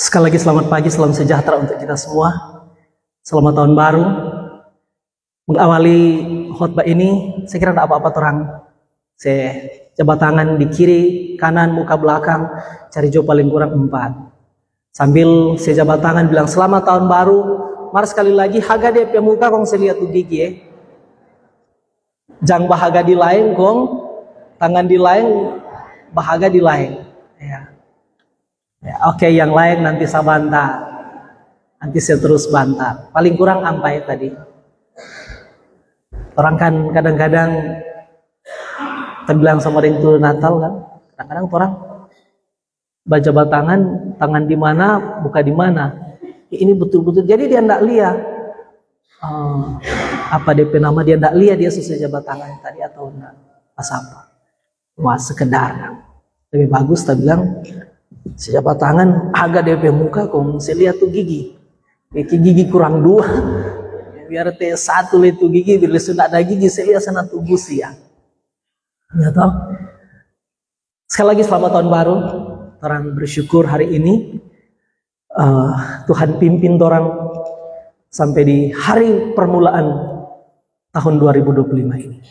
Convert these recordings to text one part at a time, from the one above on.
Sekali lagi selamat pagi, salam sejahtera untuk kita semua. Selamat tahun baru. Mengawali khotbah ini, saya kira tidak apa-apa orang. Saya jabat tangan di kiri, kanan, muka belakang, cari jauh paling kurang 4. Sambil saya jabat tangan bilang selamat tahun baru. Mari sekali lagi, haga DP muka kong saya lihat tuh gigi ya. Jangan bahaga di lain kong, tangan di lain, bahaga di lain. Ya. Oke, yang lain nanti saya bantah. Nanti saya terus bantah. Paling kurang ampai tadi. Orang kan kadang-kadang terbilang sama orang itu Natal kan. Kadang-kadang orang baca tangan, tangan di mana, buka di mana. Ini betul-betul. Jadi dia tidak lihat apa DP nama, dia tidak lihat dia sesuai jabat tangan tadi atau enggak. Pas apa? Wah, sekedar. Lebih bagus saya bilang sejabat tangan agak DP muka kok saya lihat tuh gigi gigi kurang 2 biar T1 itu gigi biar sudah ada gigi saya lihat sana tuh gusi ya toh. Sekali lagi selamat tahun baru. Orang bersyukur hari ini Tuhan pimpin orang sampai di hari permulaan tahun 2025 ini.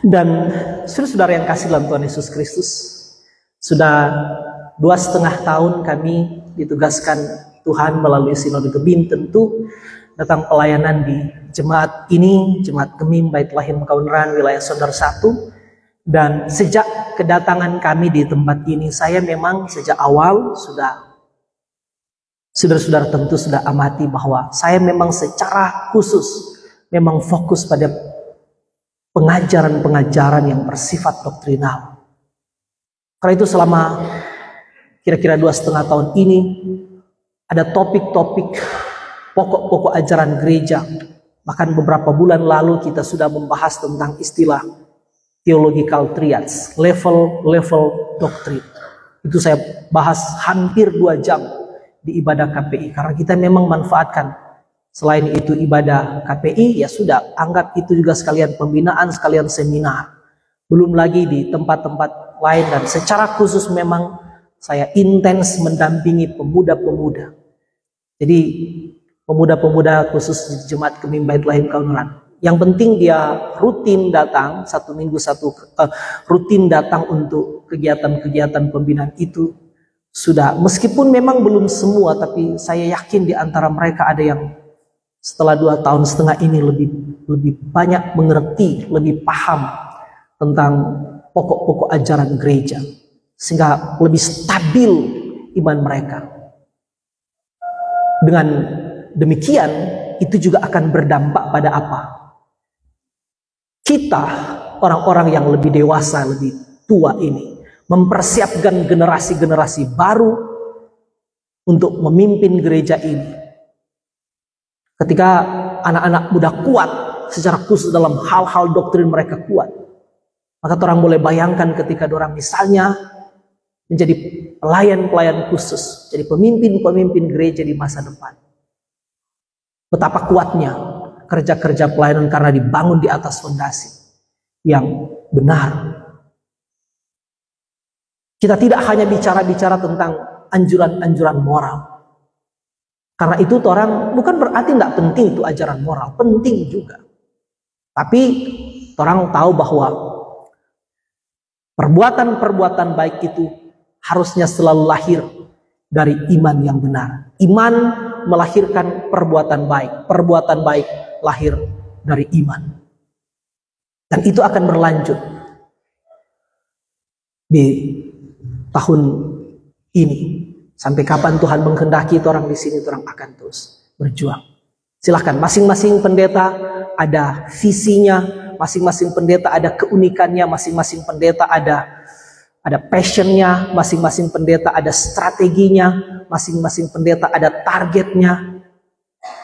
Dan saudara yang kasih dalam Tuhan Yesus Kristus, sudah 2,5 tahun kami ditugaskan Tuhan melalui Sinode Kebin, tentu datang pelayanan di jemaat ini, Jemaat Kemim Bait Lahim Kauneran wilayah Sondar 1. Dan sejak kedatangan kami di tempat ini, saya memang sejak awal saudara-saudara tentu sudah amati bahwa saya memang secara khusus memang fokus pada pengajaran-pengajaran yang bersifat doktrinal. Karena itu selama kira-kira 2,5 tahun ini ada topik-topik pokok-pokok ajaran gereja. Bahkan beberapa bulan lalu kita sudah membahas tentang istilah theological triads, level doktrin. Itu saya bahas hampir 2 jam di ibadah KPI. Karena kita memang manfaatkan selain itu ibadah KPI, ya sudah anggap itu juga sekalian pembinaan, sekalian seminar. Belum lagi di tempat-tempat lain, dan secara khusus memang saya intens mendampingi pemuda-pemuda. Jadi pemuda-pemuda khusus Jemaat Kemim Bait Lahim Kauneran. Yang penting dia rutin datang, 1 minggu rutin datang untuk kegiatan-kegiatan pembinaan itu sudah. Meskipun memang belum semua, tapi saya yakin di antara mereka ada yang setelah 2,5 tahun ini lebih banyak mengerti, lebih paham tentang pokok-pokok ajaran gereja, sehingga lebih stabil iman mereka. Dengan demikian, itu juga akan berdampak pada apa? Kita, orang-orang yang lebih dewasa, lebih tua ini, mempersiapkan generasi-generasi baru untuk memimpin gereja ini. Ketika anak-anak muda kuat, secara khusus dalam hal-hal doktrin mereka kuat, maka orang boleh bayangkan ketika orang misalnya menjadi pelayan-pelayan khusus, jadi pemimpin-pemimpin gereja di masa depan. Betapa kuatnya kerja-kerja pelayanan karena dibangun di atas fondasi yang benar. Kita tidak hanya bicara-bicara tentang anjuran-anjuran moral. Karena itu orang bukan berarti tidak penting itu ajaran moral, penting juga. Tapi orang tahu bahwa perbuatan-perbuatan baik itu harusnya selalu lahir dari iman yang benar. Iman melahirkan perbuatan baik lahir dari iman. Dan itu akan berlanjut di tahun ini. Sampai kapan Tuhan menghendaki orang di sini, orang akan terus berjuang. Silahkan, masing-masing pendeta ada visinya, masing-masing pendeta ada keunikannya, masing-masing pendeta ada passionnya, masing-masing pendeta ada strateginya, masing-masing pendeta ada targetnya.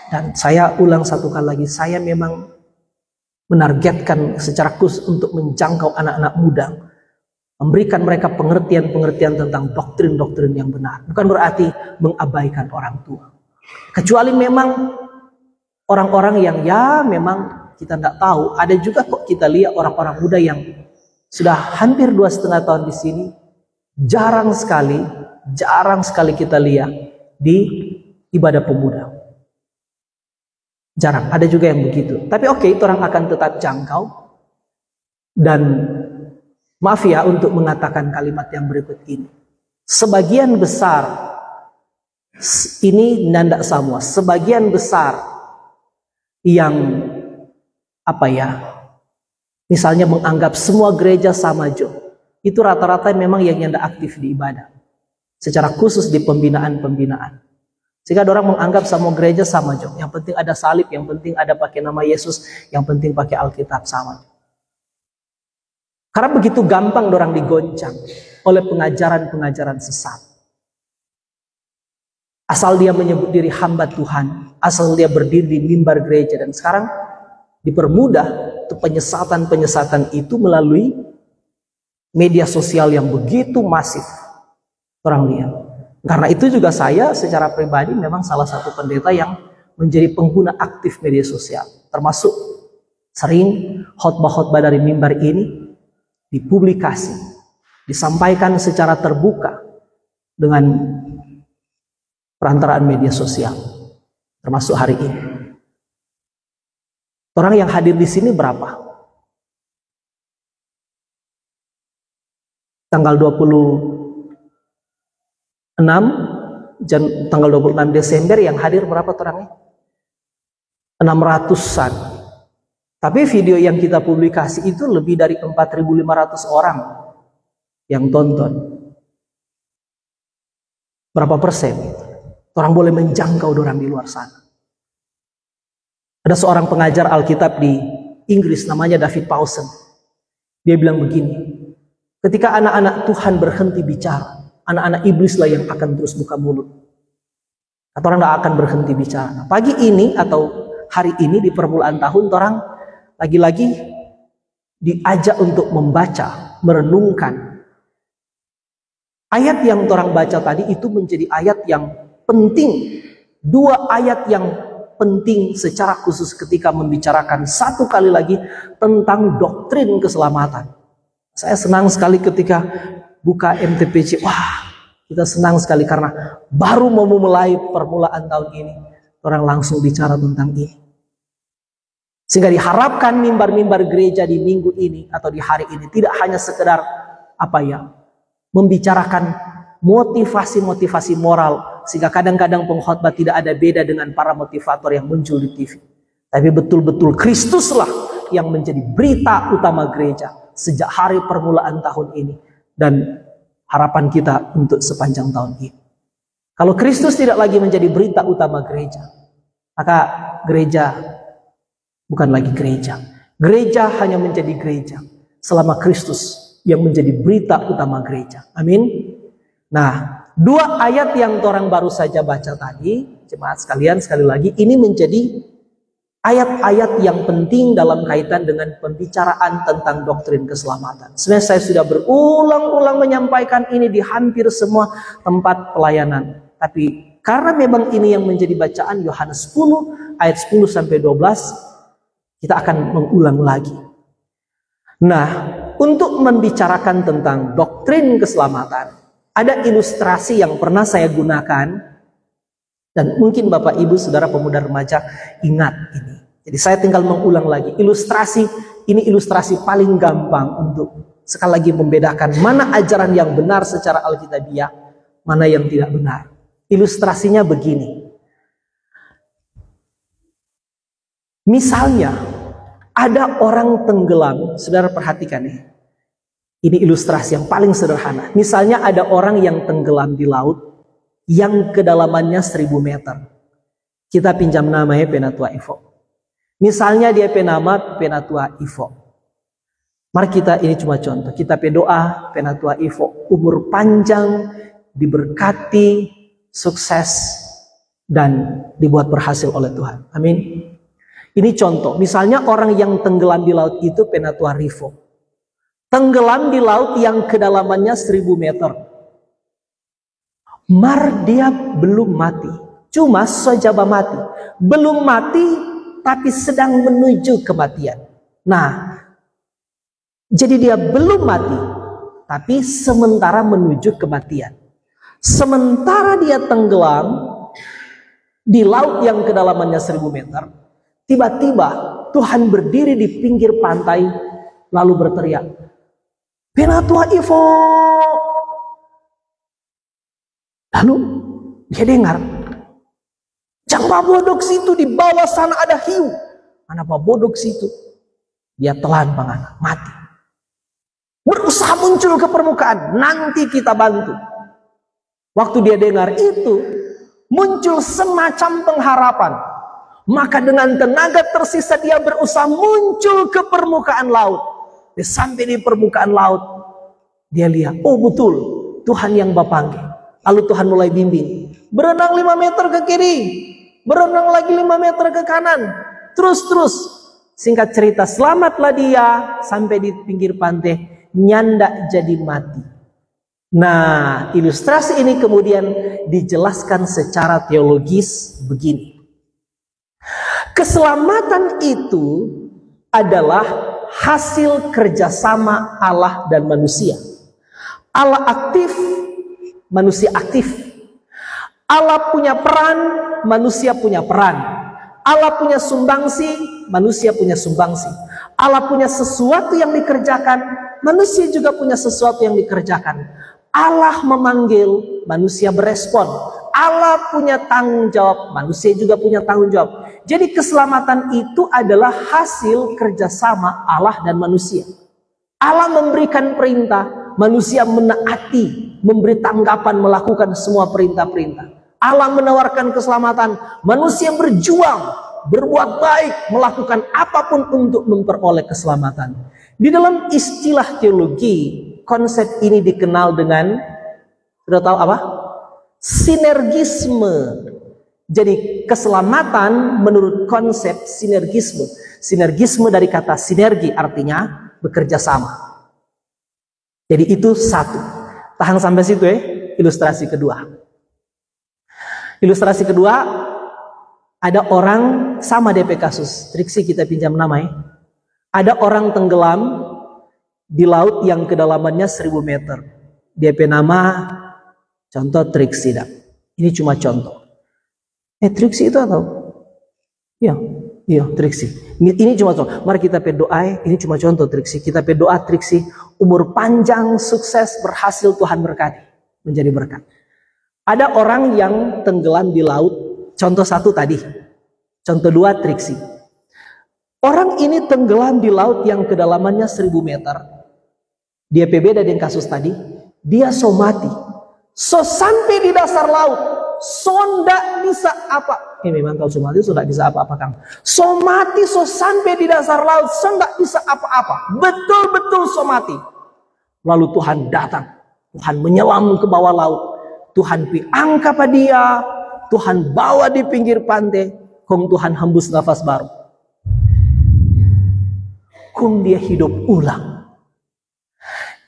Dan saya ulang satu kali lagi, saya memang menargetkan secara khusus untuk menjangkau anak-anak muda, memberikan mereka pengertian-pengertian tentang doktrin-doktrin yang benar. Bukan berarti mengabaikan orang tua. Kecuali memang orang-orang yang memang kita tidak tahu. Ada juga kok kita lihat orang-orang muda yang sudah hampir 2,5 tahun di sini, jarang sekali jarang sekali kita lihat di ibadah pemuda. Jarang, ada juga yang begitu. Tapi oke, itu orang akan tetap jangkau. Dan maaf ya untuk mengatakan kalimat yang berikut ini. Sebagian besar, ini nanda semua, sebagian besar yang misalnya menganggap semua gereja sama Jo, itu rata-rata memang yang nyanda aktif di ibadah, secara khusus di pembinaan. Sehingga orang menganggap semua gereja sama Jo, yang penting ada salib, yang penting ada pakai nama Yesus, yang penting pakai Alkitab sama. Karena begitu gampang orang digoncang oleh pengajaran-pengajaran sesat. Asal dia menyebut diri hamba Tuhan, asal dia berdiri di mimbar gereja, dan sekarang dipermudah penyesatan itu melalui media sosial yang begitu masif. Orang lihat. Karena itu juga saya secara pribadi memang salah satu pendeta yang menjadi pengguna aktif media sosial. Termasuk sering khotbah-khotbah dari mimbar ini dipublikasi, disampaikan secara terbuka dengan perantaraan media sosial. Termasuk hari ini. Orang yang hadir di sini berapa? Tanggal 26 Desember yang hadir berapa orangnya? 600-an. Tapi video yang kita publikasi itu lebih dari 4.500 orang yang tonton. Berapa persen? Orang boleh menjangkau orang di luar sana. Ada seorang pengajar Alkitab di Inggris namanya David Pawson. Dia bilang begini, ketika anak-anak Tuhan berhenti bicara, anak-anak iblislah yang akan terus buka mulut. Atau orang tidak akan berhenti bicara. Nah, pagi ini atau hari ini di permulaan tahun, orang lagi-lagi diajak untuk membaca, merenungkan. Ayat yang orang baca tadi itu menjadi ayat yang penting. Dua ayat yang penting secara khusus ketika membicarakan satu kali lagi tentang doktrin keselamatan. Saya senang sekali ketika buka MTPC, wah kita senang sekali karena baru mau memulai permulaan tahun ini, orang langsung bicara tentang ini. Sehingga diharapkan mimbar-mimbar gereja di minggu ini atau di hari ini tidak hanya sekedar membicarakan motivasi-motivasi moral, sehingga kadang-kadang pengkhotbah tidak ada beda dengan para motivator yang muncul di TV. Tapi betul-betul Kristuslah yang menjadi berita utama gereja sejak hari permulaan tahun ini dan harapan kita untuk sepanjang tahun ini. Kalau Kristus tidak lagi menjadi berita utama gereja, maka gereja bukan lagi gereja. Gereja hanya menjadi gereja selama Kristus yang menjadi berita utama gereja. Amin. Nah, dua ayat yang orang baru saja baca tadi, jemaat sekalian, sekali lagi, ini menjadi ayat-ayat yang penting dalam kaitan dengan pembicaraan tentang doktrin keselamatan. Sebenarnya saya sudah berulang-ulang menyampaikan ini di hampir semua tempat pelayanan. Tapi karena memang ini yang menjadi bacaan Yohanes 10, ayat 10 sampai 12, kita akan mengulang lagi. Nah, untuk membicarakan tentang doktrin keselamatan, ada ilustrasi yang pernah saya gunakan, dan mungkin Bapak Ibu Saudara pemuda remaja ingat ini. Jadi saya tinggal mengulang lagi. Ilustrasi ini ilustrasi paling gampang untuk sekali lagi membedakan mana ajaran yang benar secara alkitabiah, mana yang tidak benar. Ilustrasinya begini. Misalnya ada orang tenggelam, saudara perhatikan ya. Ini ilustrasi yang paling sederhana. Misalnya ada orang yang tenggelam di laut yang kedalamannya 1000 meter. Kita pinjam namanya Penatua Ivo. Misalnya dia penama Penatua Ivo. Mari kita, ini cuma contoh. Kita berdoa Penatua Ivo umur panjang, diberkati, sukses, dan dibuat berhasil oleh Tuhan. Amin. Ini contoh. Misalnya orang yang tenggelam di laut itu Penatua Rivo. Tenggelam di laut yang kedalamannya 1000 meter. Dia belum mati. Cuma saja mati. Belum mati, tapi sedang menuju kematian. Nah, jadi dia belum mati, tapi sementara menuju kematian. Sementara dia tenggelam di laut yang kedalamannya 1000 meter, tiba-tiba Tuhan berdiri di pinggir pantai lalu berteriak, "Penatua Ivo." Lalu dia dengar, "Jang babodok situ, di bawah sana ada hiu." Mana babodok situ? Dia telan pangana, mati. Berusaha muncul ke permukaan, nanti kita bantu. Waktu dia dengar itu, muncul semacam pengharapan. Maka dengan tenaga tersisa dia berusaha muncul ke permukaan laut. Dia sampai di permukaan laut, dia lihat, oh betul, Tuhan yang Bapanggil. Lalu Tuhan mulai bimbing. Berenang 5 meter ke kiri, berenang lagi 5 meter ke kanan. Terus. Singkat cerita, selamatlah dia sampai di pinggir pantai, nyandak jadi mati. Nah, ilustrasi ini kemudian dijelaskan secara teologis begini. Keselamatan itu adalah hasil kerjasama Allah dan manusia. Allah aktif, manusia aktif. Allah punya peran, manusia punya peran. Allah punya sumbangsi, manusia punya sumbangsi. Allah punya sesuatu yang dikerjakan, manusia juga punya sesuatu yang dikerjakan. Allah memanggil, manusia berespon. Allah punya tanggung jawab, manusia juga punya tanggung jawab. Jadi keselamatan itu adalah hasil kerjasama Allah dan manusia. Allah memberikan perintah, manusia menaati, memberi tanggapan, melakukan semua perintah-perintah. Allah menawarkan keselamatan, manusia berjuang, berbuat baik, melakukan apapun untuk memperoleh keselamatan. Di dalam istilah teologi, konsep ini dikenal dengan, sudah tahu apa? Sinergisme. Jadi keselamatan menurut konsep sinergisme. Sinergisme dari kata sinergi, artinya bekerja sama. Jadi itu satu. Tahan sampai situ ya. Ilustrasi kedua. Ilustrasi kedua, ada orang sama DP kasus. Triksi kita pinjam nama ya. Ada orang tenggelam di laut yang kedalamannya 1000 meter. DP nama contoh Triksi dah. Ini cuma contoh. Triksi itu atau? Iya Triksi. Ini cuma contoh. Mari kita berdoa. Ini cuma contoh Triksi. Kita berdoa Triksi umur panjang, sukses, berhasil, Tuhan berkati, menjadi berkat. Ada orang yang tenggelam di laut. Contoh satu tadi. Contoh dua Triksi. Orang ini tenggelam di laut yang kedalamannya 1000 meter. Dia beda dengan kasus tadi. Dia so mati. So sampai di dasar laut. So ndak bisa apa. Memang kalau so mati so ndak bisa apa-apa Kang. So mati so sampai di dasar laut. So ndak bisa apa-apa. Betul-betul so mati. Lalu Tuhan datang. Tuhan menyelam ke bawah laut. Tuhan angkat dia. Tuhan bawa di pinggir pantai. Kong Tuhan hembus nafas baru. Kong dia hidup ulang.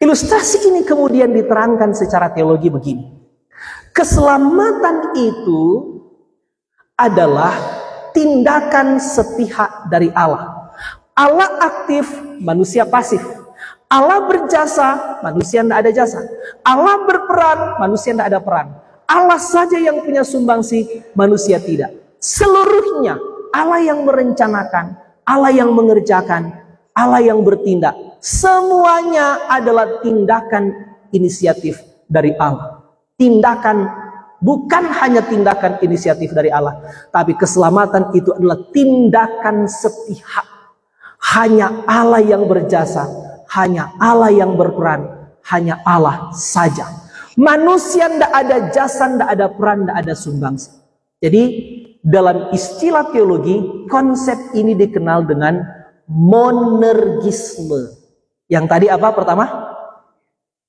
Ilustrasi ini kemudian diterangkan secara teologi begini. Keselamatan itu adalah tindakan sepihak dari Allah. Allah aktif, manusia pasif. Allah berjasa, manusia tidak ada jasa. Allah berperan, manusia tidak ada peran. Allah saja yang punya sumbangsi, manusia tidak. Seluruhnya Allah yang merencanakan, Allah yang mengerjakan, Allah yang bertindak. Semuanya adalah tindakan inisiatif dari Allah. Tindakan, bukan hanya tindakan inisiatif dari Allah, tapi keselamatan itu adalah tindakan sepihak. Hanya Allah yang berjasa, hanya Allah yang berperan, hanya Allah saja. Manusia tidak ada jasa, tidak ada peran, tidak ada sumbangsi. Jadi dalam istilah teologi, konsep ini dikenal dengan monergisme. Yang tadi apa pertama?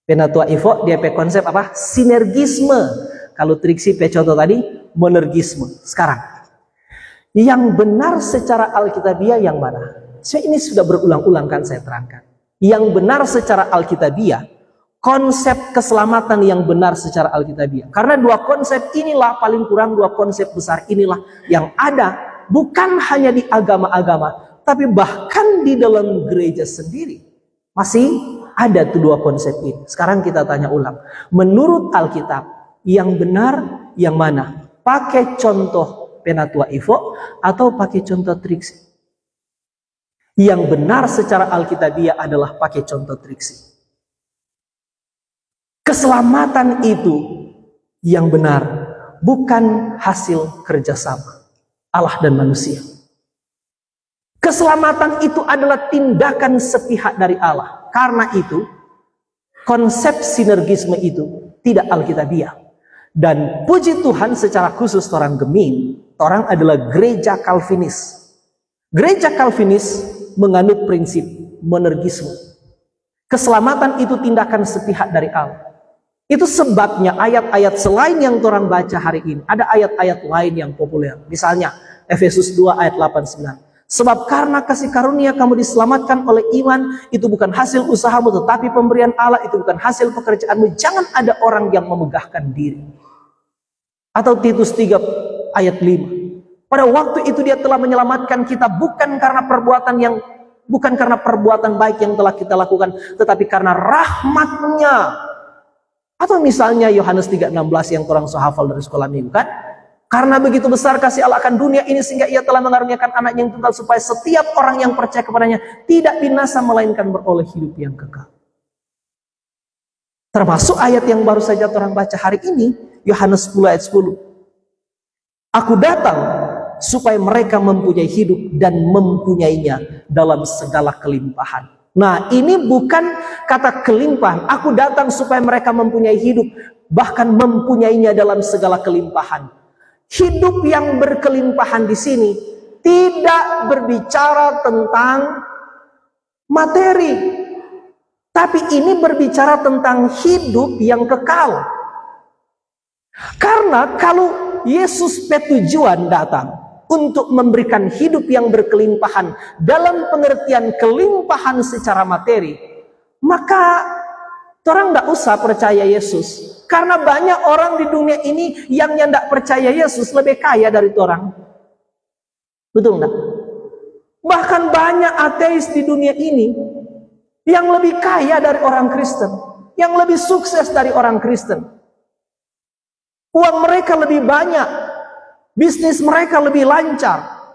Penatua Ivo, dia pakai konsep apa? Sinergisme. Kalau Triksi pakai contoh tadi, monergisme. Sekarang, yang benar secara Alkitabiah yang mana? Ini sudah berulang-ulang kan saya terangkan. Yang benar secara Alkitabiah, konsep keselamatan yang benar secara Alkitabiah. Karena dua konsep inilah, paling kurang dua konsep besar inilah yang ada, bukan hanya di agama-agama, tapi bahkan di dalam gereja sendiri. Masih ada tuh dua konsep ini. Sekarang kita tanya ulang. Menurut Alkitab, yang benar yang mana? Pakai contoh Penatua Ivo atau pakai contoh Triksi? Yang benar secara Alkitabiah adalah pakai contoh Triksi. Keselamatan itu yang benar, bukan hasil kerjasama Allah dan manusia. Keselamatan itu adalah tindakan sepihak dari Allah. Karena itu, konsep sinergisme itu tidak Alkitabiah. Dan puji Tuhan secara khusus orang Geming, orang adalah gereja Calvinis. Gereja Calvinis menganut prinsip monergisme. Keselamatan itu tindakan sepihak dari Allah. Itu sebabnya ayat-ayat selain yang orang baca hari ini, ada ayat-ayat lain yang populer. Misalnya Efesus 2 ayat 8-9. Sebab karena kasih karunia kamu diselamatkan oleh iman, itu bukan hasil usahamu tetapi pemberian Allah, itu bukan hasil pekerjaanmu. Jangan ada orang yang memegahkan diri. Atau Titus 3 ayat 5. Pada waktu itu dia telah menyelamatkan kita bukan karena perbuatan baik yang telah kita lakukan, tetapi karena rahmat-Nya. Atau misalnya Yohanes 3:16 yang orang so hafal dari sekolah minggu kan? Karena begitu besar kasih Allah akan dunia ini sehingga Ia telah mengaruniakan anaknya yang tunggal supaya setiap orang yang percaya kepadanya tidak binasa melainkan beroleh hidup yang kekal. Termasuk ayat yang baru saja orang baca hari ini, Yohanes 10 ayat 10. Aku datang supaya mereka mempunyai hidup dan mempunyainya dalam segala kelimpahan. Nah, ini bukan kata kelimpahan. Aku datang supaya mereka mempunyai hidup, bahkan mempunyainya dalam segala kelimpahan. Hidup yang berkelimpahan di sini tidak berbicara tentang materi, tapi ini berbicara tentang hidup yang kekal. Karena kalau Yesus petujuan datang untuk memberikan hidup yang berkelimpahan dalam pengertian kelimpahan secara materi, maka orang tidak usah percaya Yesus. Karena banyak orang di dunia ini yang tidak percaya Yesus lebih kaya dari orang. Betul enggak? Bahkan banyak ateis di dunia ini yang lebih kaya dari orang Kristen, yang lebih sukses dari orang Kristen. Uang mereka lebih banyak, bisnis mereka lebih lancar.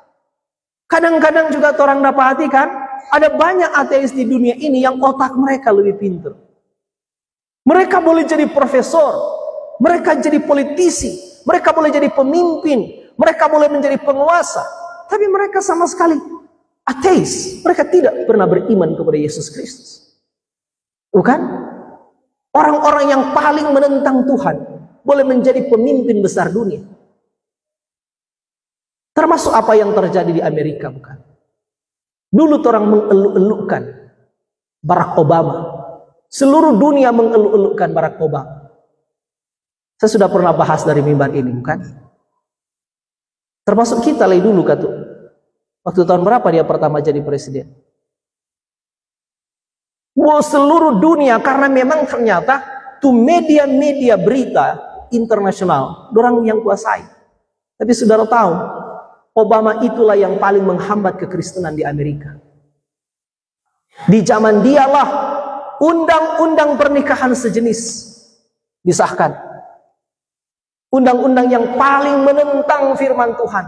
Kadang-kadang juga orang dapati kan, ada banyak ateis di dunia ini yang otak mereka lebih pintar. Mereka boleh jadi profesor, mereka jadi politisi, mereka boleh jadi pemimpin, mereka boleh menjadi penguasa, tapi mereka sama sekali ateis. Mereka tidak pernah beriman kepada Yesus Kristus. Bukan? Orang-orang yang paling menentang Tuhan boleh menjadi pemimpin besar dunia. Termasuk apa yang terjadi di Amerika, bukan? Dulu orang mengeluk-elukkan Barack Obama. Seluruh dunia mengeluk-elukkan Barack Obama. Saya sudah pernah bahas dari mimbar ini, bukan? Termasuk kita lagi dulu, kata. Waktu tahun berapa dia pertama jadi presiden? Wow, seluruh dunia, karena memang ternyata tuh media-media berita internasional, dorang yang kuasai. Tapi saudara tahu, Obama itulah yang paling menghambat kekristenan di Amerika. Di zaman dialah undang-undang pernikahan sejenis disahkan. Undang-undang yang paling menentang firman Tuhan.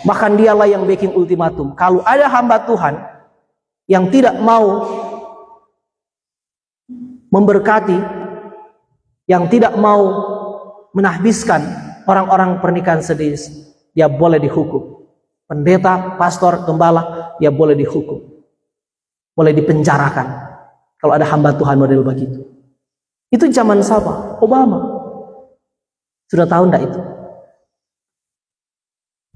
Bahkan dialah yang bikin ultimatum. Kalau ada hamba Tuhan yang tidak mau memberkati, yang tidak mau menahbiskan orang-orang pernikahan sejenis, dia boleh dihukum. Pendeta, pastor, gembala, dia boleh dihukum. Boleh dipenjarakan. Kalau ada hamba Tuhan model begitu. Itu zaman siapa? Obama. Sudah tahu enggak itu?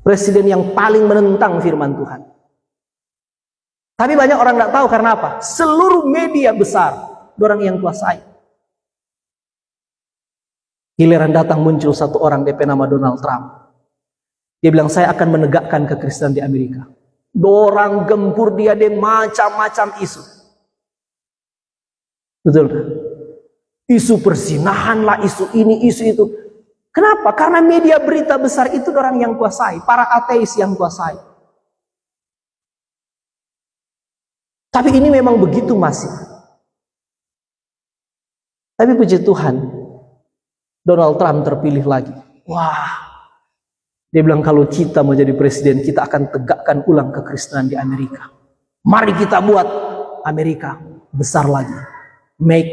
Presiden yang paling menentang firman Tuhan. Tapi banyak orang enggak tahu karena apa? Seluruh media besar, orang yang kuasai. Giliran datang muncul satu orang DP nama Donald Trump. Dia bilang, saya akan menegakkan kekristenan di Amerika. Dorang gempur dia dengan macam-macam isu. Betul kan? Isu perzinahan lah, isu ini, isu itu. Kenapa? Karena media berita besar itu orang yang kuasai, para ateis yang kuasai. Tapi ini memang begitu masif. Tapi puji Tuhan, Donald Trump terpilih lagi. Wah, dia bilang kalau kita mau jadi presiden, kita akan tegakkan ulang kekristenan di Amerika. Mari kita buat Amerika besar lagi. Make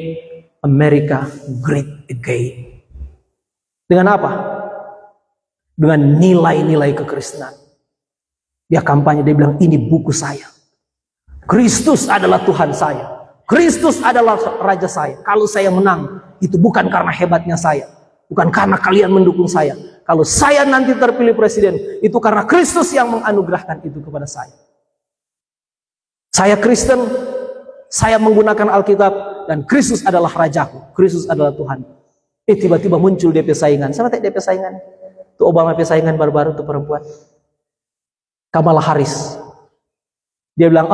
America great again. Dengan apa? Dengan nilai-nilai kekristenan. Dia kampanye, dia bilang ini buku saya. Kristus adalah Tuhan saya. Kristus adalah Raja saya. Kalau saya menang, itu bukan karena hebatnya saya. Bukan karena kalian mendukung saya. Kalau saya nanti terpilih presiden, itu karena Kristus yang menganugerahkan itu kepada saya. Saya Kristen, saya menggunakan Alkitab, dan Kristus adalah Rajaku. Kristus adalah Tuhan. Tiba-tiba muncul DP saingan. Sama tak DP saingan? Itu Obama DP saingan baru-baru tuh perempuan. Kamala Harris. Dia bilang,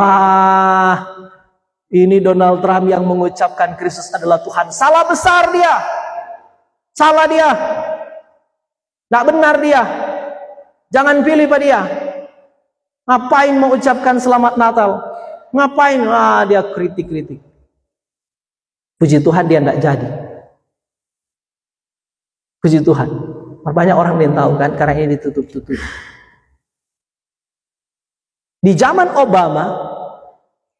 ini Donald Trump yang mengucapkan Kristus adalah Tuhan. Salah besar dia. Salah dia. Nggak benar dia. Jangan pilih Pak dia. Ngapain mengucapkan selamat Natal? Ngapain? Dia kritik-kritik. Puji Tuhan dia nggak jadi. Puji Tuhan. Banyak orang yang tahu kan, karena ini ditutup-tutup. Di zaman Obama,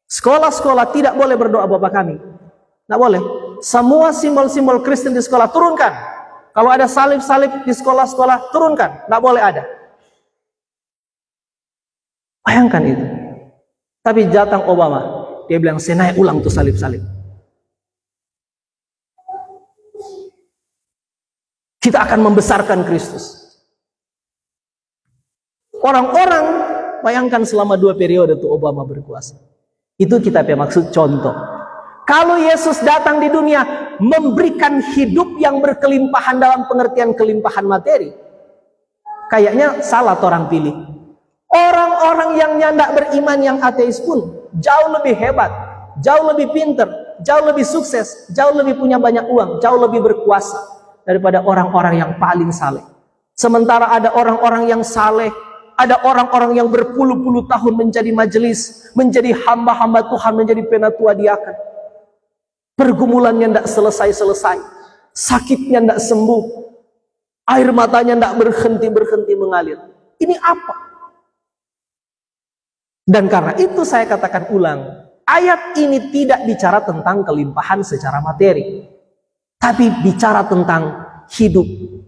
sekolah-sekolah tidak boleh berdoa Bapa Kami. Nggak boleh. Semua simbol-simbol Kristen di sekolah turunkan. Kalau ada salib-salib di sekolah-sekolah, turunkan. Nggak boleh ada. Bayangkan itu. Tapi datang Obama, dia bilang, saya naik ulang tuh salib-salib. Kita akan membesarkan Kristus. Orang-orang, bayangkan selama 2 periode tuh Obama berkuasa. Itu kita maksud contoh. Kalau Yesus datang di dunia memberikan hidup yang berkelimpahan dalam pengertian kelimpahan materi, kayaknya salah orang pilih. Orang-orang yang nyandak beriman yang ateis pun jauh lebih hebat, jauh lebih pinter, jauh lebih sukses, jauh lebih punya banyak uang, jauh lebih berkuasa daripada orang-orang yang paling saleh. Sementara ada orang-orang yang saleh, ada orang-orang yang berpuluh-puluh tahun menjadi majelis, menjadi hamba-hamba Tuhan, menjadi penatua diaken. Pergumulannya tidak selesai-selesai, sakitnya tidak sembuh, air matanya tidak berhenti-berhenti mengalir. Ini apa? Dan karena itu saya katakan ulang, ayat ini tidak bicara tentang kelimpahan secara materi, tapi bicara tentang hidup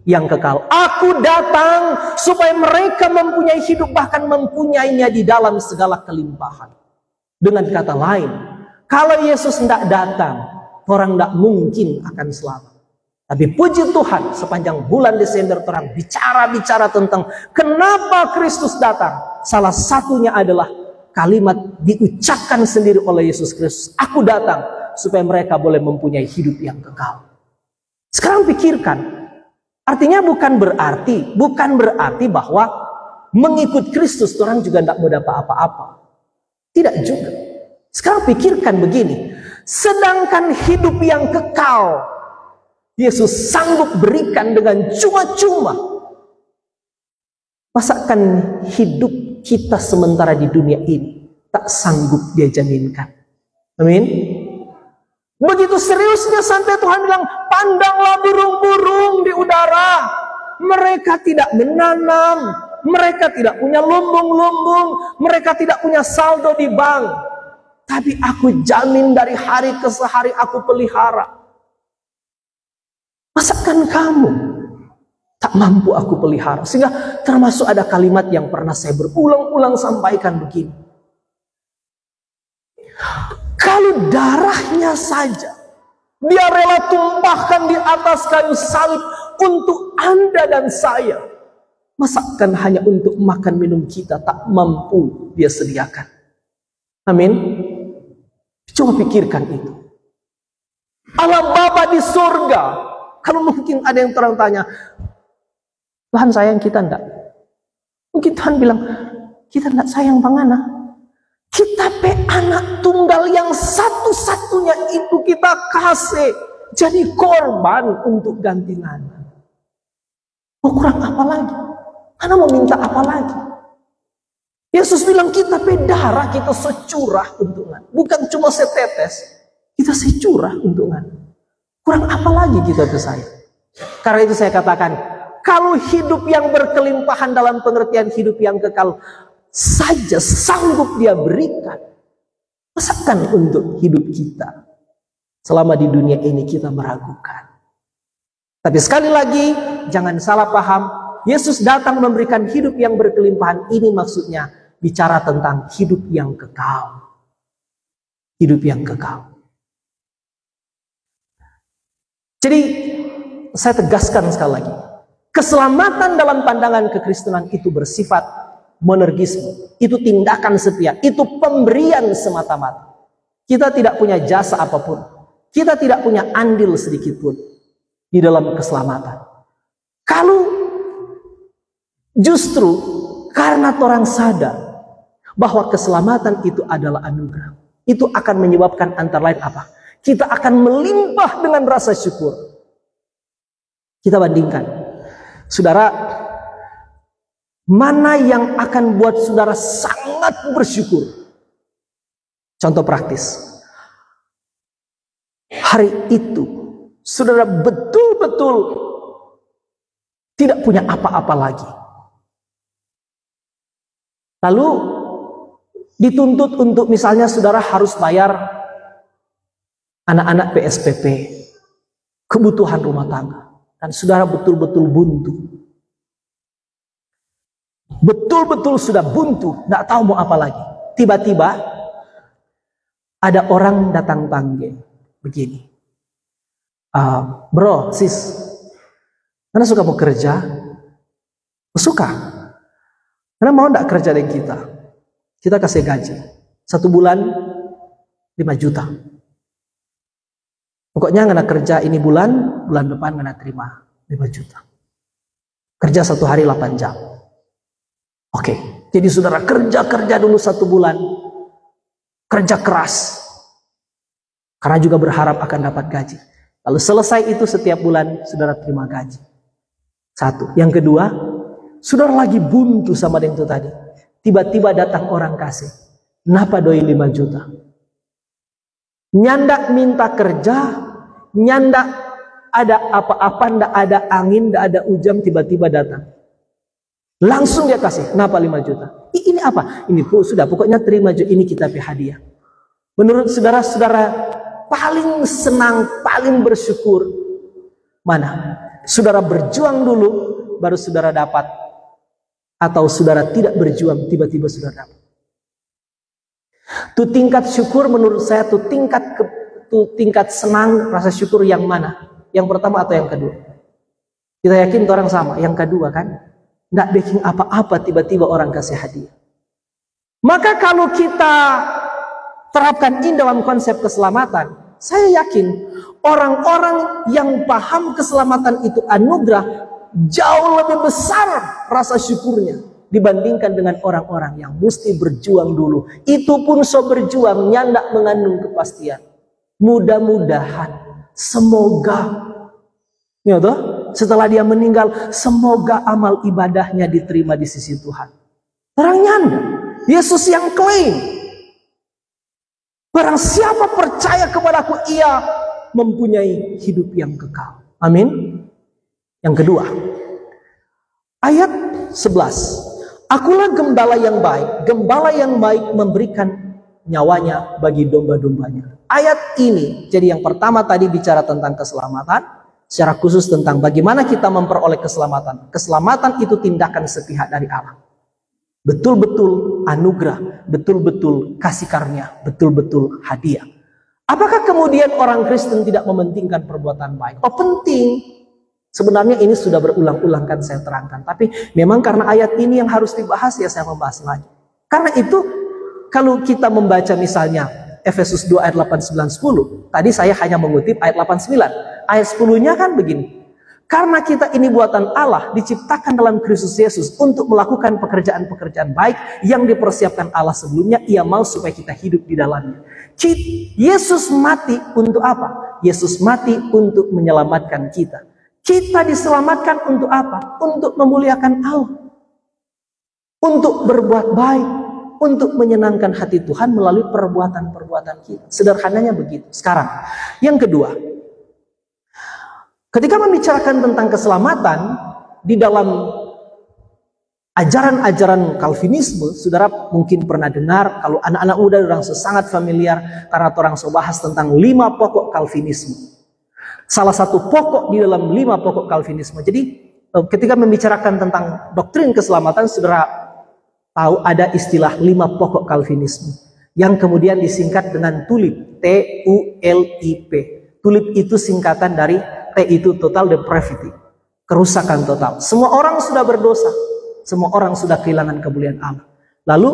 yang kekal. Aku datang supaya mereka mempunyai hidup, bahkan mempunyainya di dalam segala kelimpahan. Dengan kata lain, kalau Yesus tidak datang, orang tidak mungkin akan selamat. Tapi puji Tuhan, sepanjang bulan Desember orang bicara tentang kenapa Kristus datang. Salah satunya adalah kalimat diucapkan sendiri oleh Yesus Kristus. Aku datang supaya mereka boleh mempunyai hidup yang kekal. Sekarang pikirkan, artinya bukan berarti bahwa mengikut Kristus orang juga tidak mau dapat apa-apa. Tidak juga. Sekarang pikirkan begini. Sedangkan hidup yang kekal Yesus sanggup berikan dengan cuma-cuma. Masakan hidup kita sementara di dunia ini tak sanggup dia jaminkan. Amin. Begitu seriusnya sampai Tuhan bilang, pandanglah burung-burung di udara. Mereka tidak menanam, mereka tidak punya lumbung-lumbung, mereka tidak punya saldo di bank. Tapi aku jamin dari hari ke hari aku pelihara. Masakan kamu tak mampu aku pelihara? Sehingga termasuk ada kalimat yang pernah saya berulang-ulang sampaikan begini. Kalau darahnya saja dia rela tumpahkan di atas kayu salib untuk Anda dan saya, masakan hanya untuk makan minum kita tak mampu dia sediakan? Amin. Coba pikirkan itu. Allah Bapa di surga. Kalau mungkin ada yang terang tanya, Tuhan sayang kita enggak? Mungkin Tuhan bilang, kita enggak sayang bangana. Kita pe anak tunggal yang satu-satunya itu kita kasih jadi korban untuk gantian. Mau kurang apa lagi? Anda mau minta apa lagi? Yesus bilang kita darah kita securah untungan. Bukan cuma setetes. Kita securah untungan. Kurang apa lagi kita bersayang? Karena itu saya katakan, kalau hidup yang berkelimpahan dalam pengertian hidup yang kekal saja sanggup dia berikan, masakan untuk hidup kita selama di dunia ini kita meragukan. Tapi sekali lagi, jangan salah paham, Yesus datang memberikan hidup yang berkelimpahan. Ini maksudnya bicara tentang hidup yang kekal. Hidup yang kekal. Jadi saya tegaskan sekali lagi, keselamatan dalam pandangan kekristenan itu bersifat monergisme. Itu tindakan setia, itu pemberian semata-mata. Kita tidak punya jasa apapun. Kita tidak punya andil sedikit pun di dalam keselamatan. Kalau justru karena orang sadar bahwa keselamatan itu adalah anugerah, itu akan menyebabkan antara lain apa? Kita akan melimpah dengan rasa syukur. Kita bandingkan, saudara, mana yang akan buat saudara sangat bersyukur? Contoh praktis. Hari itu, saudara betul-betul tidak punya apa-apa lagi. Lalu dituntut untuk misalnya saudara harus bayar anak-anak PSPP, kebutuhan rumah tangga. Dan saudara betul-betul buntu. Betul-betul sudah buntu, tidak tahu mau apa lagi. Tiba-tiba ada orang datang panggil begini. Bro, sis, Anda suka mau kerja? Suka. Anda mau tidak kerja dengan kita? Kita kasih gaji. 1 bulan 5 juta. Pokoknya Anda kerja ini bulan depan Anda terima 5 juta. Kerja 1 hari 8 jam. Oke, jadi saudara kerja dulu 1 bulan. Kerja keras. Karena juga berharap akan dapat gaji. Lalu selesai itu setiap bulan saudara terima gaji. 1. Yang kedua, saudara lagi buntu sama yang itu tadi. Tiba-tiba datang orang kasih. Kenapa doi 5 juta? Nyandak minta kerja, nyandak ada apa-apa, ndak ada angin, ndak ada hujan, tiba-tiba datang. Langsung dia kasih. Kenapa 5 juta? Ini apa? Ini sudah, pokoknya terima aja, ini kita hadiah. Menurut saudara-saudara paling senang, paling bersyukur mana? Saudara berjuang dulu baru saudara dapat, atau saudara tidak berjuang tiba-tiba saudara dapat? Tuh tingkat syukur menurut saya tuh tingkat senang rasa syukur yang mana? Yang pertama atau yang kedua? Kita yakin orang sama, yang kedua kan? Nggak bikin apa-apa tiba-tiba orang kasih hadiah. Maka kalau kita terapkan ini dalam konsep keselamatan, saya yakin orang-orang yang paham keselamatan itu anugerah jauh lebih besar rasa syukurnya dibandingkan dengan orang-orang yang mesti berjuang dulu. Itu pun so berjuang nyandak mengandung kepastian. Mudah-mudahan, semoga ya toh, setelah dia meninggal, semoga amal ibadahnya diterima di sisi Tuhan. Orang nyanda, Yesus yang klaim, barang siapa percaya kepadaku, ia mempunyai hidup yang kekal. Amin. Yang kedua, ayat 11. Akulah gembala yang baik. Gembala yang baik memberikan nyawanya bagi domba-dombanya. Ayat ini, jadi yang pertama tadi bicara tentang keselamatan, secara khusus tentang bagaimana kita memperoleh keselamatan. Keselamatan itu tindakan sepihak dari Allah. Betul-betul anugerah, betul-betul kasih karunia, betul-betul hadiah. Apakah kemudian orang Kristen tidak mementingkan perbuatan baik? Oh, penting. Sebenarnya ini sudah berulang-ulang kan saya terangkan. Tapi memang karena ayat ini yang harus dibahas, ya saya membahas lagi. Karena itu kalau kita membaca misalnya Efesus 2 ayat 8, 9, 10. Tadi saya hanya mengutip ayat 8, 9. Ayat 10-nya kan begini. Karena kita ini buatan Allah, diciptakan dalam Kristus Yesus untuk melakukan pekerjaan-pekerjaan baik yang dipersiapkan Allah sebelumnya. Ia mau supaya kita hidup di dalamnya. Yesus mati untuk apa? Yesus mati untuk menyelamatkan kita. Kita diselamatkan untuk apa? Untuk memuliakan Allah. Untuk berbuat baik. Untuk menyenangkan hati Tuhan melalui perbuatan-perbuatan kita. Sederhananya begitu. Sekarang, yang kedua. Ketika membicarakan tentang keselamatan di dalam ajaran-ajaran Calvinisme, saudara mungkin pernah dengar, kalau anak-anak muda orang sangat familiar karena orang bahas tentang 5 pokok Calvinisme. Salah satu pokok di dalam 5 pokok Calvinisme. Jadi ketika membicarakan tentang doktrin keselamatan, saudara tahu ada istilah 5 pokok Calvinisme yang kemudian disingkat dengan TULIP, TULIP. TULIP itu singkatan dari T itu total depravity, kerusakan total. Semua orang sudah berdosa. Semua orang sudah kehilangan kemuliaan Allah. Lalu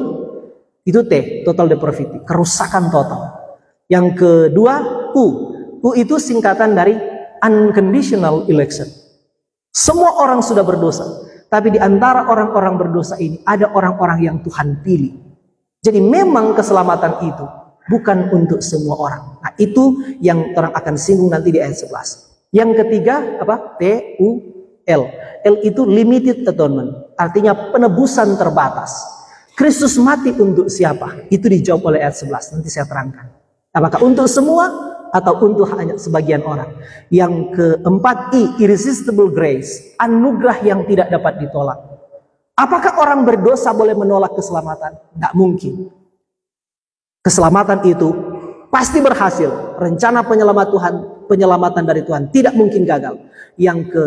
itu T, total depravity, kerusakan total. Yang kedua U. U itu singkatan dari unconditional election. Semua orang sudah berdosa, tapi di antara orang-orang berdosa ini ada orang-orang yang Tuhan pilih. Jadi memang keselamatan itu bukan untuk semua orang. Nah, itu yang orang akan singgung nanti di ayat 11. Yang ketiga apa? T-U-L. L itu limited atonement, artinya penebusan terbatas. Kristus mati untuk siapa? Itu dijawab oleh ayat 11. Nanti saya terangkan. Apakah untuk semua atau untuk hanya sebagian orang? Yang keempat I, irresistible grace, anugerah yang tidak dapat ditolak. Apakah orang berdosa boleh menolak keselamatan? Tidak mungkin. Keselamatan itu pasti berhasil. Rencana penyelamatan dari Tuhan tidak mungkin gagal. Yang ke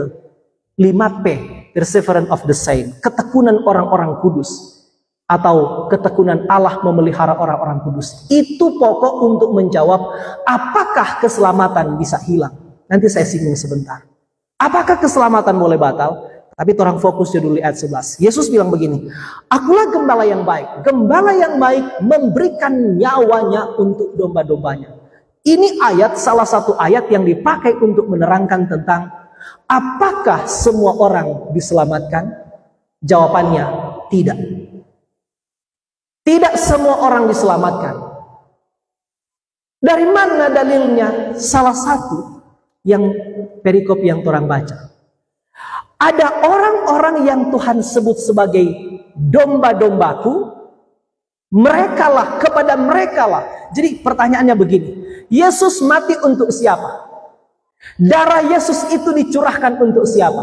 5P, perseverance of the saint, ketekunan orang-orang kudus atau ketekunan Allah memelihara orang-orang kudus. Itu pokok untuk menjawab apakah keselamatan bisa hilang. Nanti saya singgung sebentar. Apakah keselamatan boleh batal? Tapi orang fokusnya dulu ayat 11. Yesus bilang begini, akulah gembala yang baik. Gembala yang baik memberikan nyawanya untuk domba-dombanya. Ini ayat, salah satu ayat yang dipakai untuk menerangkan tentang apakah semua orang diselamatkan? Jawabannya tidak. Tidak semua orang diselamatkan. Dari mana dalilnya? Salah satu yang perikop yang orang baca. Ada orang-orang yang Tuhan sebut sebagai domba-dombaku. Merekalah, kepada merekalah. Jadi pertanyaannya begini. Yesus mati untuk siapa? Darah Yesus itu dicurahkan untuk siapa?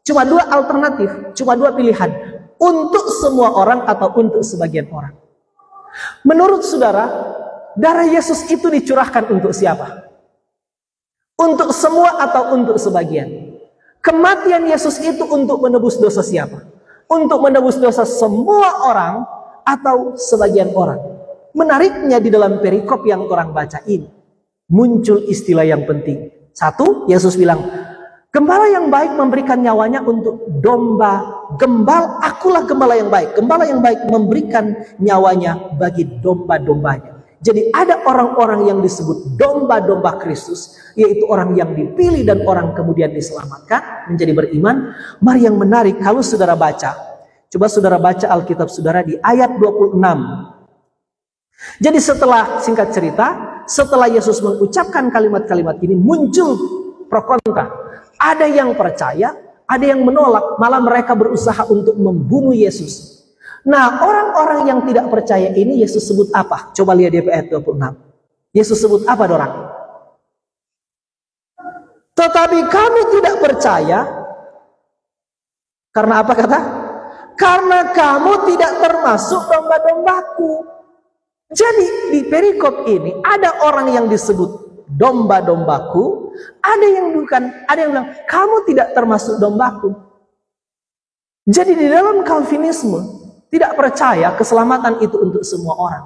Cuma 2 alternatif, cuma 2 pilihan. Untuk semua orang atau untuk sebagian orang. Menurut saudara, darah Yesus itu dicurahkan untuk siapa? Untuk semua atau untuk sebagian? Kematian Yesus itu untuk menebus dosa siapa? Untuk menebus dosa semua orang atau sebagian orang? Menariknya di dalam perikop yang orang baca ini, muncul istilah yang penting. Satu, Yesus bilang, gembala yang baik memberikan nyawanya untuk domba. Akulah gembala yang baik. Gembala yang baik memberikan nyawanya bagi domba-dombanya. Jadi ada orang-orang yang disebut domba-domba Kristus, yaitu orang yang dipilih dan orang kemudian diselamatkan menjadi beriman. Mari yang menarik kalau saudara baca. Coba saudara baca Alkitab saudara di ayat 26. Jadi setelah singkat cerita, setelah Yesus mengucapkan kalimat-kalimat ini, muncul pro kontra. Ada yang percaya, ada yang menolak, malah mereka berusaha untuk membunuh Yesus. Nah, orang-orang yang tidak percaya ini Yesus sebut apa? Coba lihat di ayat 26. Yesus sebut apa, dorang? Tetapi kami tidak percaya. Karena apa kata? Karena kamu tidak termasuk domba-dombaku. Jadi di perikop ini ada orang yang disebut domba-dombaku, ada yang bukan, ada yang bilang kamu tidak termasuk dombaku. Jadi di dalam Calvinisme tidak percaya keselamatan itu untuk semua orang.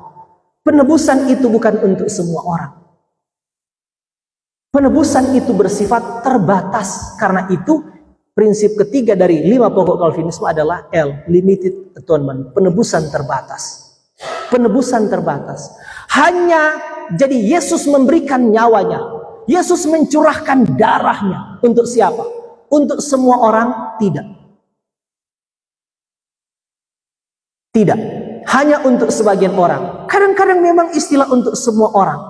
Penebusan itu bukan untuk semua orang. Penebusan itu bersifat terbatas. Karena itu prinsip ketiga dari 5 pokok Calvinisme adalah L, limited atonement, penebusan terbatas. Penebusan terbatas. Hanya jadi Yesus memberikan nyawanya. Yesus mencurahkan darahnya. Untuk siapa? Untuk semua orang? Tidak. Tidak. Hanya untuk sebagian orang. Kadang-kadang memang istilah untuk semua orang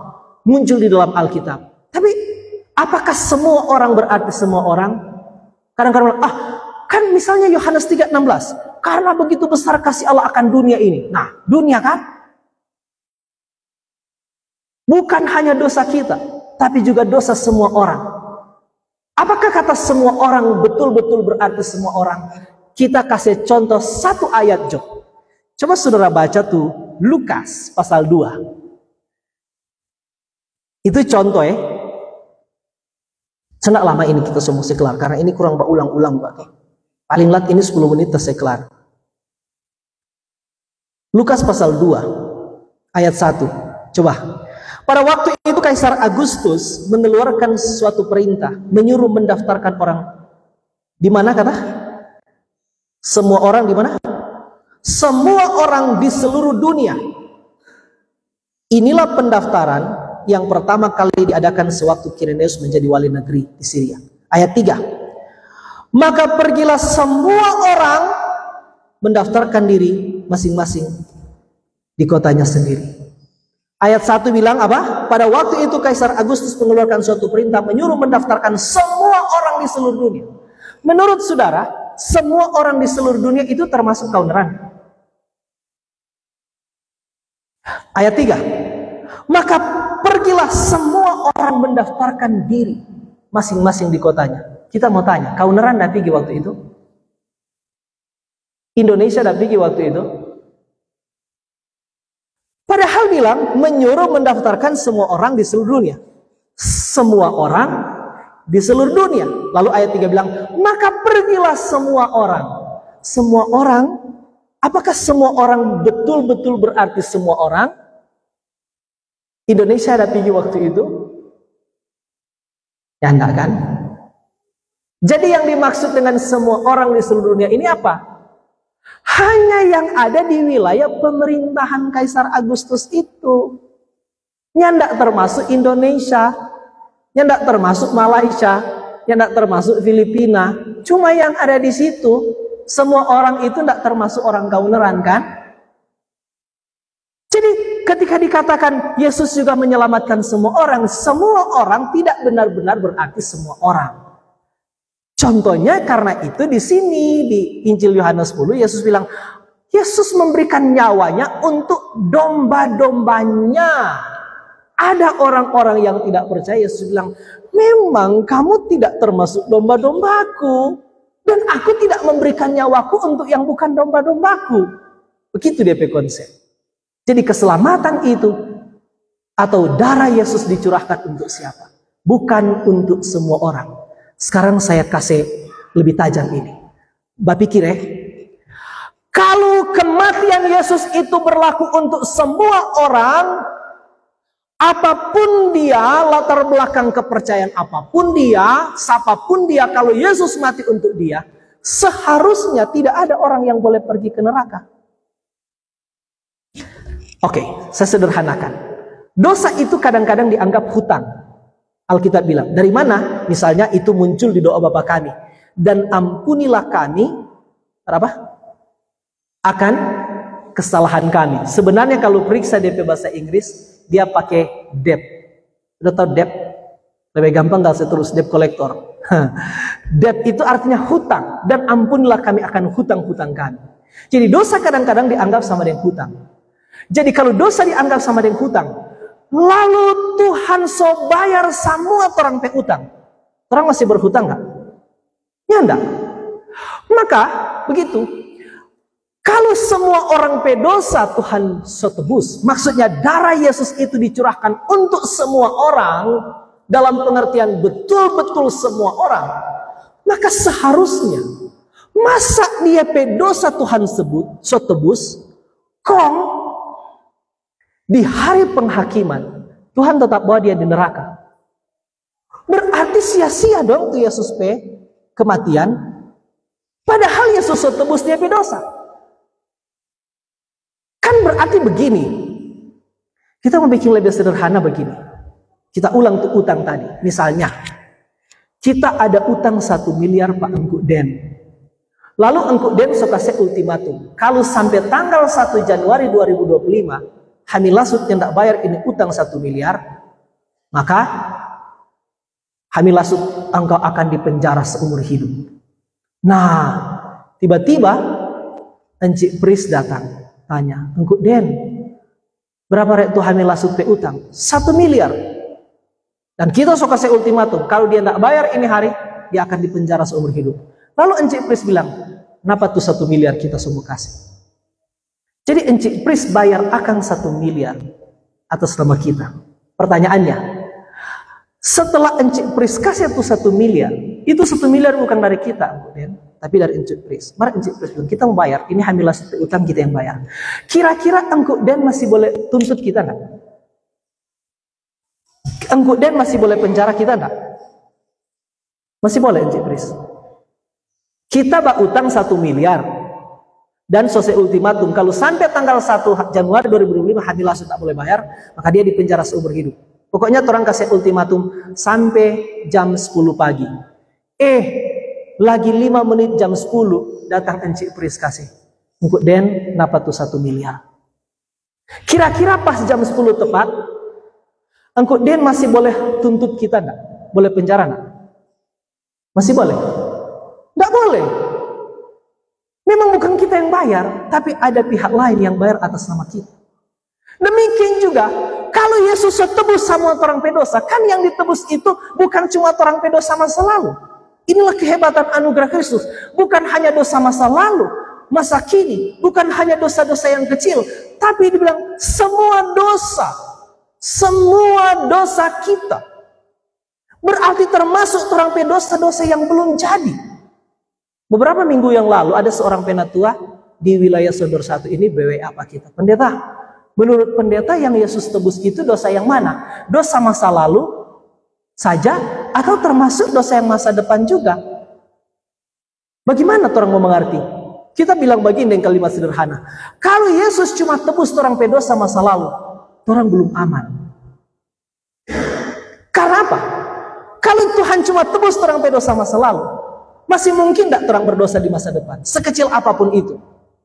muncul di dalam Alkitab. Tapi apakah semua orang berarti semua orang? Kadang-kadang kan misalnya Yohanes 3:16, karena begitu besar kasih Allah akan dunia ini. Nah, dunia kan bukan hanya dosa kita, tapi juga dosa semua orang. Apakah kata semua orang betul-betul berarti semua orang? Kita kasih contoh satu ayat, Jo. Coba saudara baca tuh Lukas pasal 2. Itu contoh ya. Sendak lama ini kita semua kelar karena ini kurang berulang-ulang, Pak. Paling lat ini 10 menit saya kelar. Lukas pasal 2 ayat 1. Coba. Pada waktu itu Kaisar Agustus mengeluarkan suatu perintah, menyuruh mendaftarkan orang. Di mana kata? Semua orang di mana? Semua orang di seluruh dunia. Inilah pendaftaran yang pertama kali diadakan sewaktu Kirenius menjadi wali negeri di Syria. Ayat 3. Maka pergilah semua orang mendaftarkan diri masing-masing di kotanya sendiri. Ayat 1 bilang apa? Pada waktu itu Kaisar Agustus mengeluarkan suatu perintah menyuruh mendaftarkan semua orang di seluruh dunia. Menurut saudara, semua orang di seluruh dunia itu termasuk kauneran. Ayat 3. Maka pergilah semua orang mendaftarkan diri masing-masing di kotanya. Kita mau tanya, kauneran dah pergi waktu itu? Indonesia dah pergi waktu itu? Padahal bilang menyuruh mendaftarkan semua orang di seluruh dunia. Semua orang di seluruh dunia. Lalu ayat 3 bilang, maka pergilah semua orang. Semua orang, apakah semua orang betul-betul berarti semua orang? Indonesia ada pergi waktu itu? Ya enggak kan? Jadi yang dimaksud dengan semua orang di seluruh dunia ini apa? Hanya yang ada di wilayah pemerintahan Kaisar Agustus itu. Yang enggak termasuk Indonesia, yang enggak termasuk Malaysia, yang enggak termasuk Filipina. Cuma yang ada di situ, semua orang itu enggak termasuk orang kauneran kan? Jadi ketika dikatakan Yesus juga menyelamatkan semua orang tidak benar-benar berarti semua orang. Contohnya karena itu di sini di Injil Yohanes 10 Yesus bilang, Yesus memberikan nyawanya untuk domba-dombanya. Ada orang-orang yang tidak percaya. Yesus bilang, memang kamu tidak termasuk domba-dombaku, dan aku tidak memberikan nyawaku untuk yang bukan domba-dombaku. Begitu DP konsep. Jadi keselamatan itu atau darah Yesus dicurahkan untuk siapa? Bukan untuk semua orang. Sekarang saya kasih lebih tajam ini. Bapak pikir kalau kematian Yesus itu berlaku untuk semua orang, apapun dia, latar belakang kepercayaan apapun dia, siapapun dia, kalau Yesus mati untuk dia, seharusnya tidak ada orang yang boleh pergi ke neraka. Oke, saya sederhanakan. Dosa itu kadang-kadang dianggap hutang. Alkitab bilang, dari mana? Misalnya itu muncul di doa Bapa kami. Dan ampunilah kami, apa? Akan kesalahan kami. Sebenarnya kalau periksa DP bahasa Inggris, dia pakai debt. Udah tahu debt? Lebih gampang gak saya terus debt collector. Debt itu artinya hutang. Dan ampunilah kami akan hutang-hutang kami. Jadi dosa kadang-kadang dianggap sama dengan hutang. Jadi kalau dosa dianggap sama dengan hutang, lalu Tuhan so bayar semua orang pe utang. Orang masih berhutang gak? Ya enggak. Maka begitu. Kalau semua orang pe dosa Tuhan so tebus, maksudnya darah Yesus itu dicurahkan untuk semua orang, dalam pengertian betul-betul semua orang, maka seharusnya masa dia pe dosa Tuhan sebut so tebus, kong di hari penghakiman Tuhan tetap bawa dia di neraka. Berarti sia-sia dong tuh Yesus pe kematian. Padahal Yesus so tebus dia pe dosa. Kan berarti begini. Kita mau bikin lebih sederhana begini. Kita ulang tuh utang tadi. Misalnya kita ada utang 1 miliar Pak Engku Den. Lalu Engku Den so kasih ultimatum. Kalau sampai tanggal 1 Januari 2025 Hamilasut yang tidak bayar ini utang 1 miliar, maka Hamilasut engkau akan dipenjara seumur hidup. Nah, tiba-tiba Encik Pris datang, tanya, Engku Den, berapa rek tuh Hamilasut pe utang? 1 miliar. Dan kita so kasih ultimatum, kalau dia tidak bayar ini hari, dia akan dipenjara seumur hidup. Lalu Encik Pris bilang, kenapa tuh 1 miliar kita semua kasih? Jadi Encik Pris bayar Akang 1 miliar atas nama kita. Pertanyaannya, setelah Encik Pris kasih tuh 1 miliar, itu 1 miliar bukan dari kita, tapi dari Encik Pris. Mari Encik Pris bilang, kita mau bayar, ini hamilah utang kita yang bayar. Kira-kira Engku Den masih boleh tuntut kita enggak? Engku Den masih boleh penjara kita enggak? Masih boleh Encik Pris. Kita bak utang 1 miliar dan selesai ultimatum, kalau sampai tanggal 1 Januari 2025 hamilah tak boleh bayar, maka dia dipenjara seumur hidup. Pokoknya orang kasih ultimatum sampai jam 10 pagi. Lagi 5 menit jam 10 datang Encik Pris kasih. Engku Den, kenapa tuh 1 miliar? Kira-kira pas jam 10 tepat, Engku Den masih boleh tuntut kita enggak? Boleh penjara enggak? Masih boleh? Enggak boleh. Memang bukan kita yang bayar, tapi ada pihak lain yang bayar atas nama kita. Demikian juga, kalau Yesus tebus sama orang pedosa, kan yang ditebus itu bukan cuma orang pedosa masa lalu. Inilah kehebatan anugerah Kristus. Bukan hanya dosa masa lalu, masa kini, bukan hanya dosa-dosa yang kecil, tapi dibilang semua dosa kita. Berarti termasuk orang pedosa-dosa yang belum jadi. Beberapa minggu yang lalu ada seorang penatua di wilayah Sodor 1 ini BWA Pak kita. Pendeta, menurut pendeta yang Yesus tebus itu dosa yang mana? Dosa masa lalu saja atau termasuk dosa yang masa depan juga? Bagaimana orang mau mengerti? Kita bilang begini dengan kalimat sederhana. Kalau Yesus cuma tebus orang pedosa masa lalu, orang belum aman. Karena apa? Kalau Tuhan cuma tebus orang pedosa masa lalu, masih mungkin tidak orang berdosa di masa depan, sekecil apapun itu.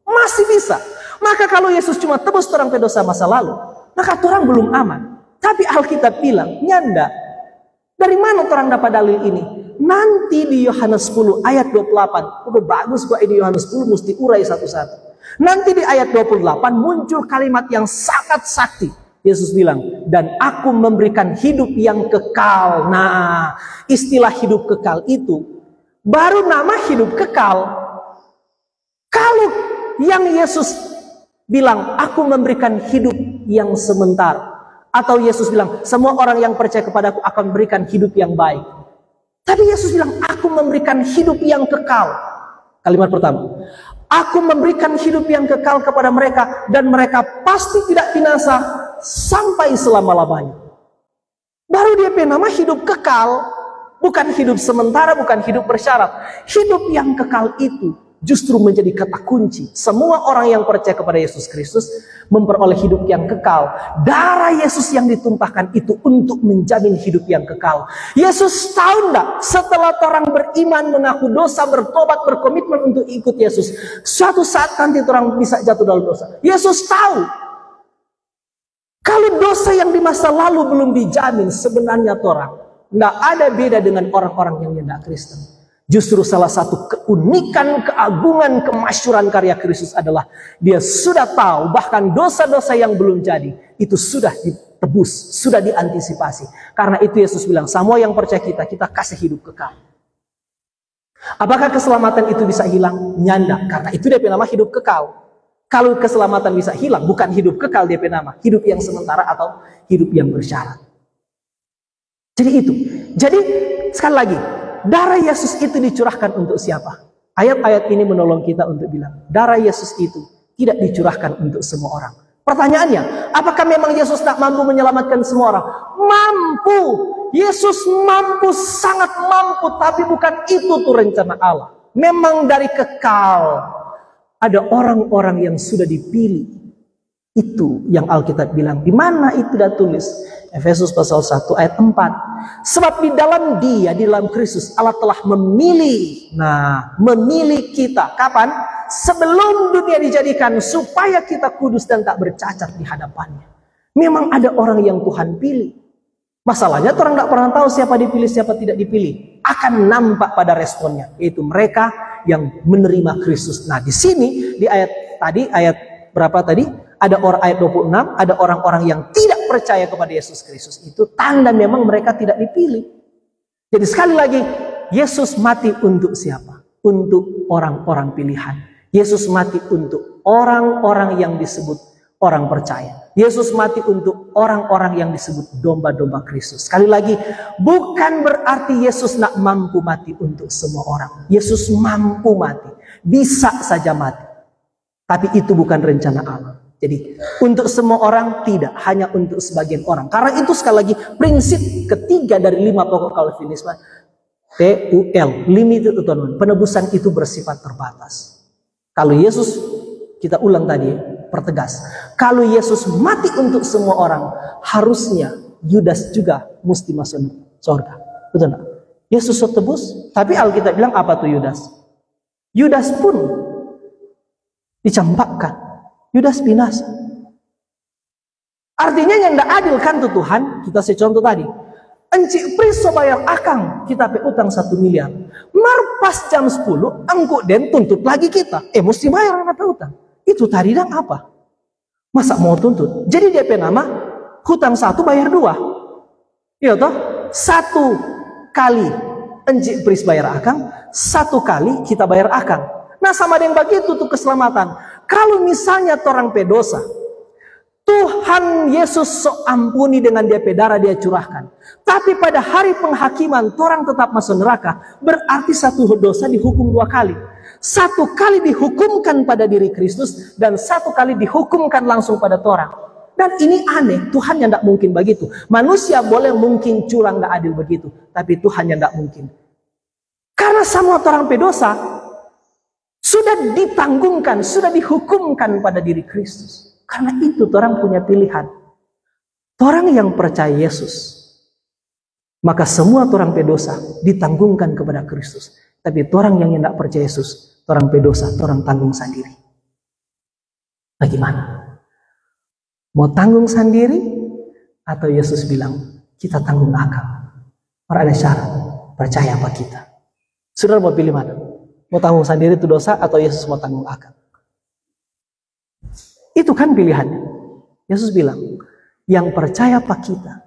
Masih bisa. Maka kalau Yesus cuma tebus orang pedosa masa lalu, maka orang belum aman. Tapi Alkitab bilang, nyanda. Dari mana orang dapat dalil ini? Nanti di Yohanes 10 ayat 28. Udah bagus gua ini Yohanes 10 mesti urai satu-satu. Nanti di ayat 28 muncul kalimat yang sangat sakti. Yesus bilang, dan aku memberikan hidup yang kekal. Nah, istilah hidup kekal itu baru nama hidup kekal. Kalau yang Yesus bilang, aku memberikan hidup yang sementara. Atau Yesus bilang, semua orang yang percaya kepadaku akan memberikan hidup yang baik. Tapi Yesus bilang, aku memberikan hidup yang kekal. Kalimat pertama, aku memberikan hidup yang kekal kepada mereka, dan mereka pasti tidak binasa sampai selama-lamanya. Baru dia nama hidup kekal. Bukan hidup sementara, bukan hidup bersyarat. Hidup yang kekal itu justru menjadi kata kunci. Semua orang yang percaya kepada Yesus Kristus memperoleh hidup yang kekal. Darah Yesus yang ditumpahkan itu untuk menjamin hidup yang kekal. Yesus tahu enggak, setelah orang beriman, mengaku dosa, bertobat, berkomitmen untuk ikut Yesus, suatu saat nanti orang bisa jatuh dalam dosa. Yesus tahu. Kalau dosa yang di masa lalu belum dijamin, sebenarnya orang tidak ada beda dengan orang-orang yang tidak Kristen. Justru salah satu keunikan, keagungan, kemasyuran karya Kristus adalah dia sudah tahu bahkan dosa-dosa yang belum jadi itu sudah ditebus, sudah diantisipasi. Karena itu Yesus bilang, semua yang percaya kita kasih hidup kekal. Apakah keselamatan itu bisa hilang? Nyanda. Karena itu dia nama hidup kekal. Kalau keselamatan bisa hilang, bukan hidup kekal dia nama, hidup yang sementara atau hidup yang bersyarat. Jadi itu. Jadi sekali lagi, darah Yesus itu dicurahkan untuk siapa? Ayat-ayat ini menolong kita untuk bilang, darah Yesus itu tidak dicurahkan untuk semua orang. Pertanyaannya, apakah memang Yesus tak mampu menyelamatkan semua orang? Mampu. Yesus mampu, sangat mampu, tapi bukan itu tuh rencana Allah. Memang dari kekal ada orang-orang yang sudah dipilih. Itu yang Alkitab bilang. Di mana itu dah tulis? Efesus pasal 1 ayat 4. Sebab di dalam dia, di dalam Kristus, Allah telah memilih. Nah, memilih kita. Kapan? Sebelum dunia dijadikan, supaya kita kudus dan tak bercacat di hadapannya. Memang ada orang yang Tuhan pilih. Masalahnya orang tidak pernah tahu siapa dipilih, siapa tidak dipilih. Akan nampak pada responnya. Yaitu mereka yang menerima Kristus. Nah, di sini, di ayat tadi, ayat berapa tadi? Ada orang ayat 26, ada orang-orang yang tidak percaya kepada Yesus Kristus. Itu tanda memang mereka tidak dipilih. Jadi sekali lagi, Yesus mati untuk siapa? Untuk orang-orang pilihan. Yesus mati untuk orang-orang yang disebut orang percaya. Yesus mati untuk orang-orang yang disebut domba-domba Kristus. Sekali lagi, bukan berarti Yesus tidak mampu mati untuk semua orang. Yesus mampu mati, bisa saja mati. Tapi itu bukan rencana Allah. Jadi untuk semua orang tidak, hanya untuk sebagian orang. Karena itu sekali lagi prinsip ketiga dari 5 pokok Calvinisme. TUL, limited atonement. Penebusan itu bersifat terbatas. Kalau Yesus, kita ulang tadi, pertegas. Kalau Yesus mati untuk semua orang, harusnya Yudas juga mesti masuk surga. Betul enggak? Yesus tebus, tapi Alkitab bilang apa tuh Yudas? Yudas pun dicampakkan. Yudas binasa. Artinya yang tidak adil kan tuh Tuhan, kita contoh tadi. Encik Priso bayar akang, kita pe utang 1 miliar. Marpas jam 10, engkau den tuntut lagi kita. Mesti bayar apa utang. Itu tadi dan apa? Masa mau tuntut? Jadi DP nama, hutang 1 bayar 2. Iya toh? 1 kali Encik Pris bayar akang, 1 kali kita bayar akang. Nah sama dengan begitu tuh keselamatan. Kalau misalnya orang pedosa, Tuhan Yesus sok ampuni dengan dia darah dia curahkan. Tapi pada hari penghakiman orang tetap masuk neraka. Berarti satu dosa dihukum 2 kali. 1 kali dihukumkan pada diri Kristus dan 1 kali dihukumkan langsung pada orang. Dan ini aneh, Tuhan yang tidak mungkin begitu. Manusia boleh mungkin curang tidak adil begitu, tapi Tuhan yang tidak mungkin. Karena semua orang pedosa sudah ditanggungkan, sudah dihukumkan pada diri Kristus. Karena itu orang punya pilihan. Orang yang percaya Yesus, maka semua orang pedosa ditanggungkan kepada Kristus. Tapi orang yang tidak percaya Yesus, orang pedosa, orang tanggung sendiri. Bagaimana? Mau tanggung sendiri? Atau Yesus bilang, kita tanggung akal. Orang ada syarat, percaya apa kita? Saudara mau pilih mana? Mau tanggung sendiri itu dosa atau Yesus mau tanggung akal? Itu kan pilihannya. Yesus bilang, yang percaya apa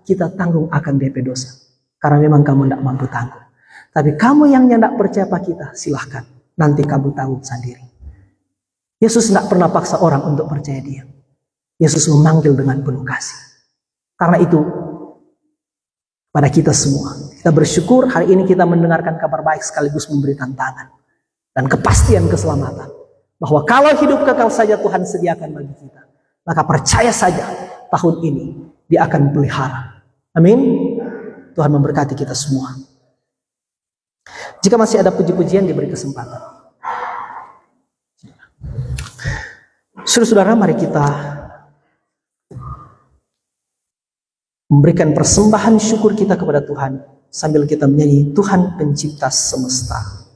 kita tanggung akan DP dosa. Karena memang kamu tidak mampu tanggung. Tapi kamu yang tidak percaya apa kita, silahkan. Nanti kamu tanggung sendiri. Yesus tidak pernah paksa orang untuk percaya dia. Yesus memanggil dengan penuh kasih. Karena itu, pada kita semua, kita bersyukur hari ini kita mendengarkan kabar baik sekaligus memberi tantangan. Dan kepastian keselamatan. Bahwa kalau hidup kekal saja Tuhan sediakan bagi kita. Maka percaya saja tahun ini dia akan pelihara. Amin. Tuhan memberkati kita semua. Jika masih ada puji-pujian diberi kesempatan. Saudara-saudara, mari kita memberikan persembahan syukur kita kepada Tuhan. Sambil kita menyanyi Tuhan pencipta semesta.